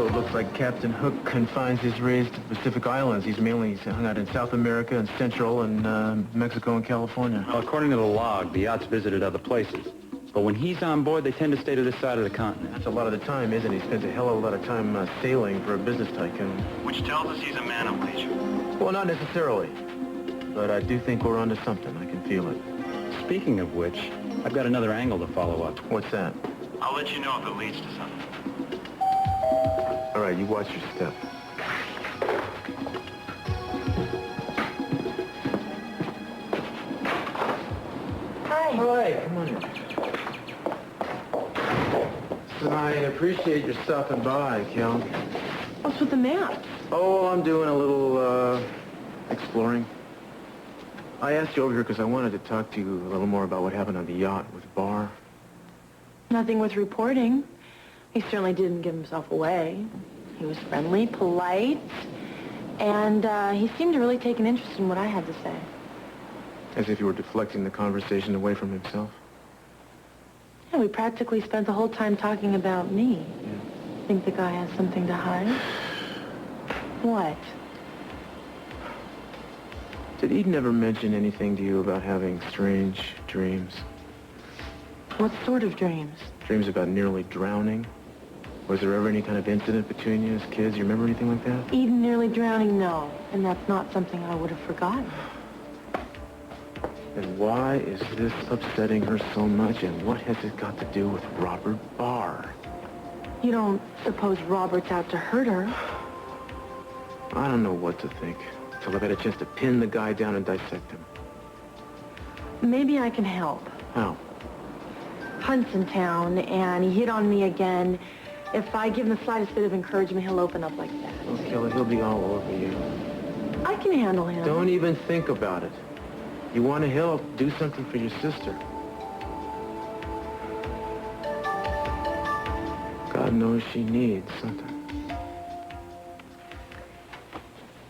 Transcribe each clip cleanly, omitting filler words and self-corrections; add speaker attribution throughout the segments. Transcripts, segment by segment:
Speaker 1: So it looks like Captain Hook confines his raids to the Pacific Islands. He's hung out in South America and Central and Mexico and California.
Speaker 2: Well, according to the log, the yachts visited other places. But when he's on board, they tend to stay to this side of the continent.
Speaker 1: That's a lot of the time, isn't he? He spends a hell of a lot of time sailing for a business tycoon.
Speaker 3: Which tells us he's a man of leisure.
Speaker 1: Well, not necessarily. But I do think we're onto something. I can feel it.
Speaker 2: Speaking of which, I've got another angle to follow up.
Speaker 1: What's that?
Speaker 3: I'll let you know if it leads to something.
Speaker 1: All right, you watch your step.
Speaker 4: Hi.
Speaker 1: Hi, come on in. So I appreciate your stopping by, Kel.
Speaker 4: What's with the map?
Speaker 1: Oh, I'm doing a little, exploring. I asked you over here because I wanted to talk to you a little more about what happened on the yacht with Barr.
Speaker 4: Nothing worth reporting. He certainly didn't give himself away. He was friendly, polite, and he seemed to really take an interest in what I had to say.
Speaker 1: As if you were deflecting the conversation away from himself.
Speaker 4: Yeah, we practically spent the whole time talking about me.
Speaker 1: Yeah.
Speaker 4: Think the guy has something to hide? What?
Speaker 1: Did Eden ever mention anything to you about having strange dreams?
Speaker 4: What sort of dreams?
Speaker 1: Dreams about nearly drowning? Was there ever any kind of incident between you as kids? You remember anything like that?
Speaker 4: Eden nearly drowning? No. And that's not something I would have forgotten.
Speaker 1: And why is this upsetting her so much? And what has it got to do with Robert Barr?
Speaker 4: You don't suppose Robert's out to hurt her?
Speaker 1: I don't know what to think until I've had a chance to pin the guy down and dissect him.
Speaker 4: Maybe I can help.
Speaker 1: How?
Speaker 4: Hunt's in town, and he hit on me again. If I give him the slightest bit of encouragement, he'll open up like that.
Speaker 1: Oh, Kelly, he'll be all over you.
Speaker 4: I can handle him.
Speaker 1: Don't even think about it. You want to help, do something for your sister. God knows she needs something.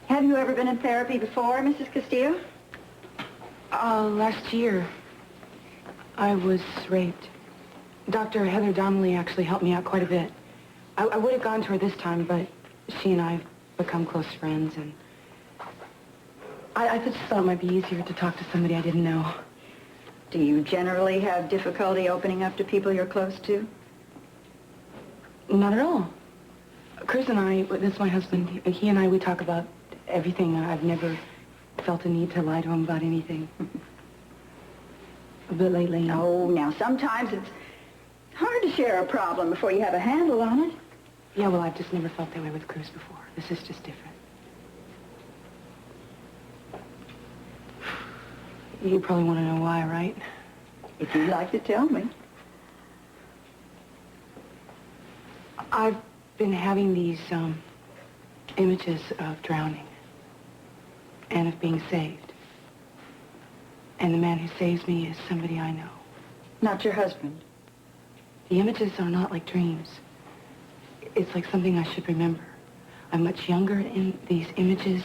Speaker 5: Have you ever been in therapy before, Mrs. Castillo?
Speaker 4: Last year, I was raped. Dr. Heather Donnelly actually helped me out quite a bit. I would have gone to her this time, but she and I have become close friends, and I just thought it might be easier to talk to somebody I didn't know.
Speaker 5: Do you generally have difficulty opening up to people you're close to?
Speaker 4: Not at all. Cruz and I, that's my husband, he and I, we talk about everything. I've never felt a need to lie to him about anything. But lately...
Speaker 5: Oh, now, sometimes it's hard to share a problem before you have a handle on it.
Speaker 4: Yeah, well, I've just never felt that way with Cruz before. This is just different. You probably want to know why, right?
Speaker 5: If you'd like to tell me.
Speaker 4: I've been having these, images of drowning and of being saved. And the man who saves me is somebody I know.
Speaker 5: Not your husband?
Speaker 4: The images are not like dreams. It's like something I should remember. I'm much younger in these images,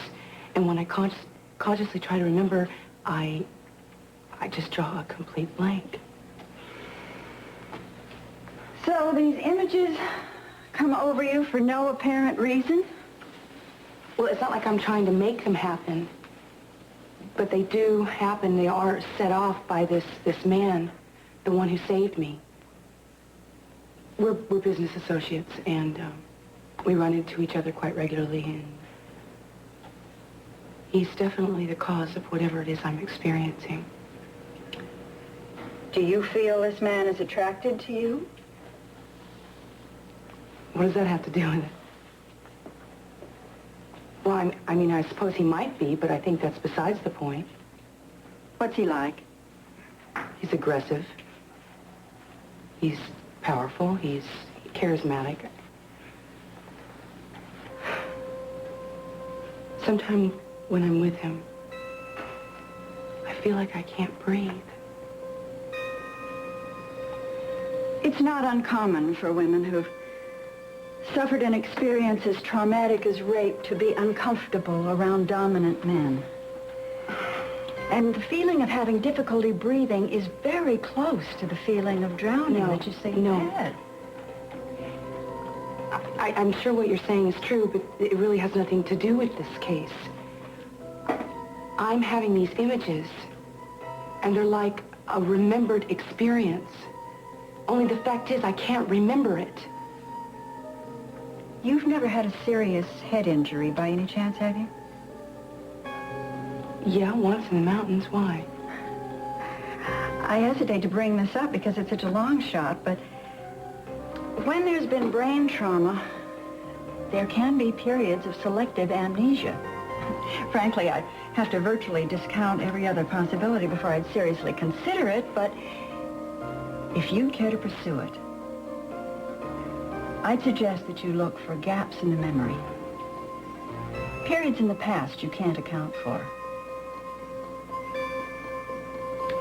Speaker 4: and when I consciously try to remember, I just draw a complete blank.
Speaker 5: So these images come over you for no apparent reason?
Speaker 4: Well, it's not like I'm trying to make them happen, but they do happen. They are set off by this man, the one who saved me. We're business associates, and we run into each other quite regularly, and he's definitely the cause of whatever it is I'm experiencing.
Speaker 5: Do you feel this man is attracted to you?
Speaker 4: What does that have to do with it? Well, I mean, I suppose he might be, but I think that's besides the point.
Speaker 5: What's he like?
Speaker 4: He's aggressive. He's powerful. He's charismatic. Sometimes when I'm with him, I feel like I can't breathe.
Speaker 5: It's not uncommon for women who've suffered an experience as traumatic as rape to be uncomfortable around dominant men. And the feeling of having difficulty breathing is very close to the feeling of drowning that you say you had.
Speaker 4: I'm sure what you're saying is true, but it really has nothing to do with this case. I'm having these images, and they're like a remembered experience. Only the fact is I can't remember it.
Speaker 5: You've never had a serious head injury by any chance, have you?
Speaker 4: Yeah, once in the mountains. Why?
Speaker 5: I hesitate to bring this up because it's such a long shot, but when there's been brain trauma, there can be periods of selective amnesia. Frankly, I'd have to virtually discount every other possibility before I'd seriously consider it, but if you'd care to pursue it, I'd suggest that you look for gaps in the memory. Periods in the past you can't account for.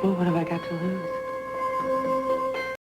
Speaker 4: Well, what have I got to lose?